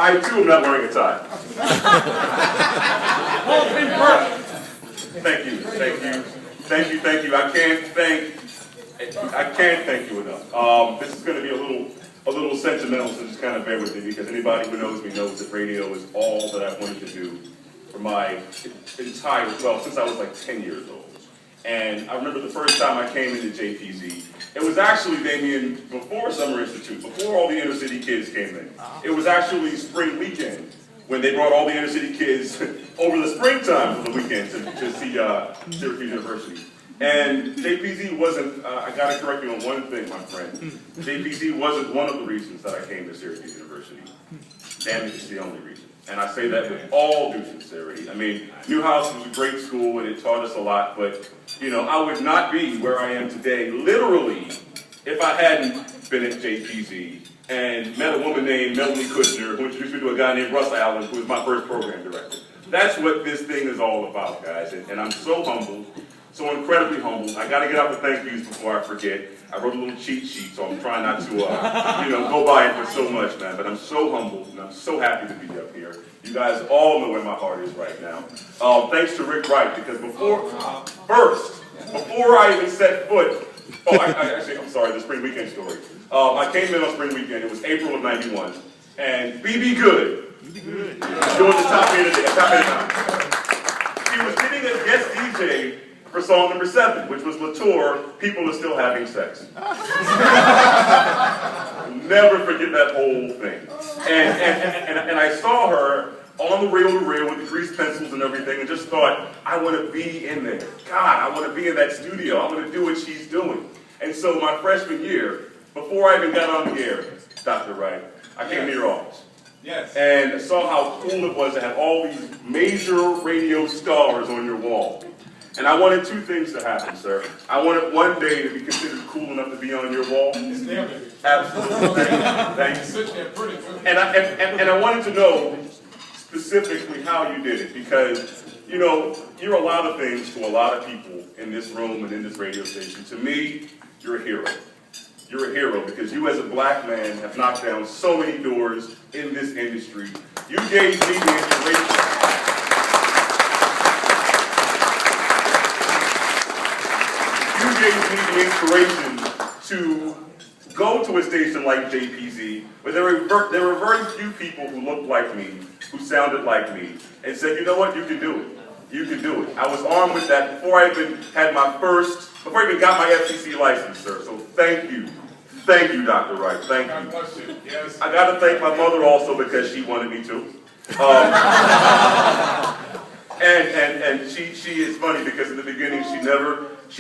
I too am not wearing a tie. Thank you, thank you, thank you, thank you. I can't thank you enough. This is going to be a little sentimental, so just kind of bear with me, because anybody who knows me knows that radio is all that I've wanted to do for my entire, well, since I was like 10 years old. And I remember the first time I came into JPZ, it was actually, Damien, before Summer Institute, before all the inner city kids came in. It was actually spring weekend when they brought all the inner city kids over the springtime for the weekend to see Syracuse University. And JPZ wasn't, I gotta correct you on one thing, my friend. JPZ wasn't one of the reasons that I came to Syracuse University. Damn it, it's the only reason. And I say that with all due sincerity. I mean, Newhouse was a great school and it taught us a lot, but, you know, I would not be where I am today, literally, if I hadn't been at JPZ and met a woman named Melanie Kushner, who introduced me to a guy named Russ Allen, who was my first program director. That's what this thing is all about, guys, and I'm so humbled. So incredibly humbled. I got to get out the thank yous before I forget. I wrote a little cheat sheet, so I'm trying not to, go by it for so much, man. But I'm so humbled, and I'm so happy to be up here. You guys all know where my heart is right now. Thanks to Rick Wright, because before I even set foot, actually, I'm sorry, the spring weekend story. I came in on spring weekend. It was April of '91, and BB Good, doing the top end of the top. She was getting a guest DJ for song number 7, which was Latour, People Are Still Having Sex. Never forget that whole thing. And I saw her on the reel-to-reel with the grease pencils and everything, and just thought, I want to be in there. God, I want to be in that studio. I want to do what she's doing. And so my freshman year, before I even got on the air, Dr. Wright, I came to your office. Yes. And saw how cool it was to have all these major radio stars on your wall. And I wanted 2 things to happen, sir. I wanted one day to be considered cool enough to be on your wall. It's there, baby. Absolutely. Thank you. Sit there pretty good. And I wanted to know specifically how you did it, because, you know, you're a lot of things to a lot of people in this room and in this radio station. To me, you're a hero. You're a hero because you as a black man have knocked down so many doors in this industry. You gave me the inspiration. You gave me the inspiration to go to a station like JPZ, where there were very few people who looked like me, who sounded like me, and said, you know what, you can do it. You can do it. I was armed with that before I even had before I even got my FCC license, sir. So thank you. Thank you, Dr. Wright. Thank you. Yes. I got to thank my mother also because she wanted me to. And she is funny because in the beginning she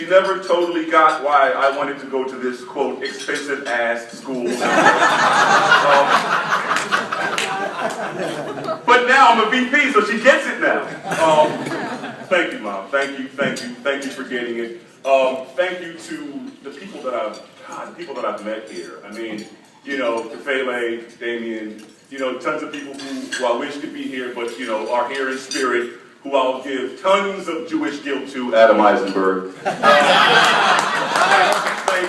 never totally got why I wanted to go to this, quote, expensive ass school. But now I'm a VP, so she gets it now. Thank you, Mom. Thank you for getting it. Thank you to the people that I've met here. I mean, you know, Tefele, Damien, you know, tons of people who I wish could be here, but, you know, are here in spirit, who I'll give tons of Jewish guilt to, Adam Eisenberg. Thank you.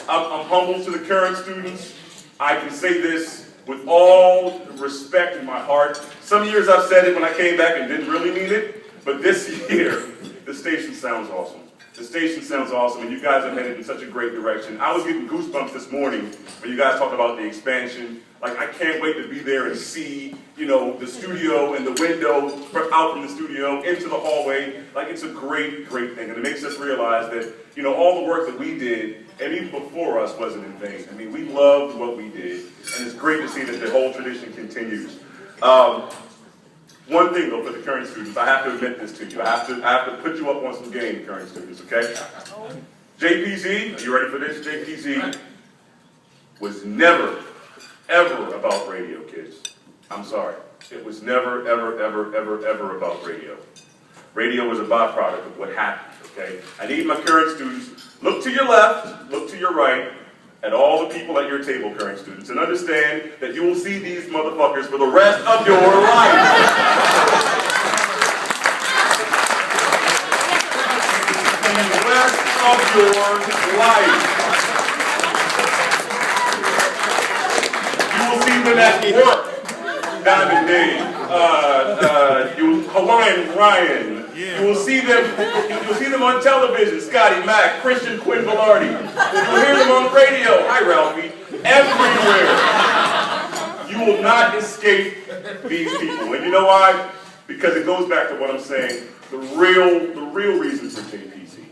I'm humble to the current students. I can say this with all respect in my heart. Some years I've said it when I came back and didn't really mean it, but this year, the station sounds awesome. The station sounds awesome, and you guys are headed in such a great direction. I was getting goosebumps this morning when you guys talked about the expansion. Like, I can't wait to be there and see, you know, the studio and the window out from the studio into the hallway. Like, it's a great, great thing, and it makes us realize that, you know, all the work that we did, and even before us, wasn't in vain. I mean, we loved what we did, and it's great to see that the whole tradition continues. One thing, though, for the current students, I have to admit this to you. I have to put you up on some game, current students, okay? JPZ, are you ready for this? JPZ was never, ever about radio, kids. I'm sorry. It was never, ever, ever, ever, ever about radio. Radio was a byproduct of what happened, okay? I need my current students, look to your left, look to your right, at all the people at your table, current students, and understand that you will see these motherfuckers for the rest of your life. The rest of your life. You will see them at work. Diamond Dave, Hawaiian Ryan. You will see them on television. Scotty Mack, Christian Quinn Velarde. You will hear them on the radio. Hi, Ralphie. Everywhere. You will not escape these people. And you know why? Because it goes back to what I'm saying. The real reason for JPZ.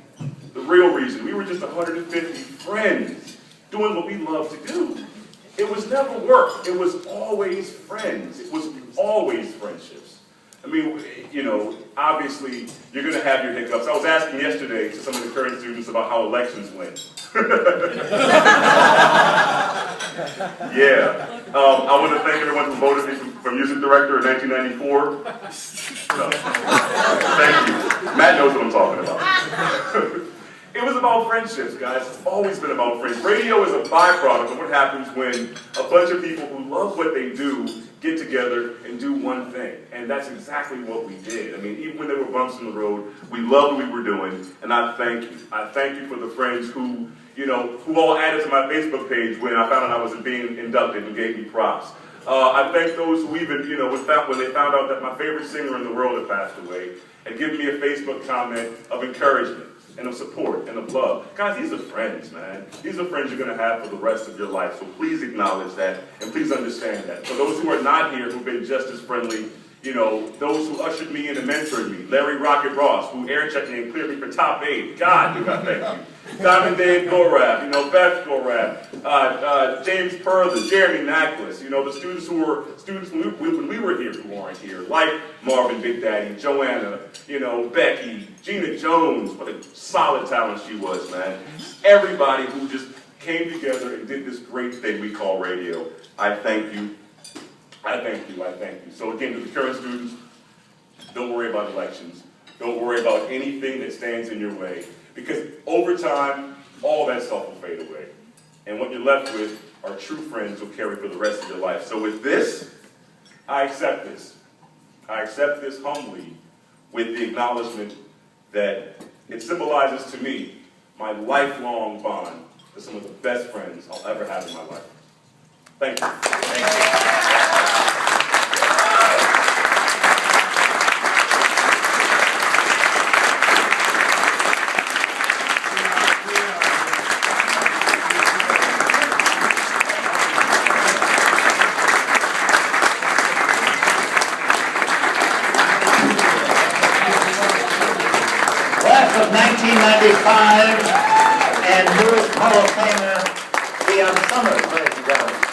The real reason. We were just 150 friends doing what we love to do. It was never work. It was always friends. It was always friendships. I mean, you know, obviously, you're going to have your hiccups. I was asking yesterday to some of the current students about how elections went. Yeah. I want to thank everyone who voted me for music director in 1994. Thank you. Matt knows what I'm talking about. It was about friendships, guys. It's always been about friends. Radio is a byproduct of what happens when a bunch of people who love what they do get together and do one thing. And that's exactly what we did. I mean, even when there were bumps in the road, we loved what we were doing. And I thank you. I thank you for the friends who, you know, who all added to my Facebook page when I found out I was being inducted and gave me props. I thank those who even, you know, when they found out that my favorite singer in the world had passed away and given me a Facebook comment of encouragement and of support and of love. Guys, these are friends, man. These are friends you're going to have for the rest of your life. So please acknowledge that and please understand that. For those who are not here, who've been just as friendly, you know, those who ushered me in and mentored me, Larry Rocket Ross, who air checked me and cleared me for top 8. God, do I thank you. Diamond Dave Gorab, you know, Beth Gorab, James Perlin, Jeremy Nacklis, you know, the students who were students when we were here who aren't here, like Marvin Big Daddy, Joanna, you know, Becky, Gina Jones, what a solid talent she was, man. Everybody who just came together and did this great thing we call radio. I thank you. I thank you. I thank you. So again, to the current students, don't worry about elections. Don't worry about anything that stands in your way. Because over time, all that stuff will fade away. And what you're left with are true friends who'll carry for the rest of your life. So with this, I accept this. I accept this humbly with the acknowledgement that it symbolizes to me my lifelong bond to some of the best friends I'll ever have in my life. Thank you. Thank you. Class of 1995 and newest Hall of Famer, Dion Summers, ladies and gentlemen.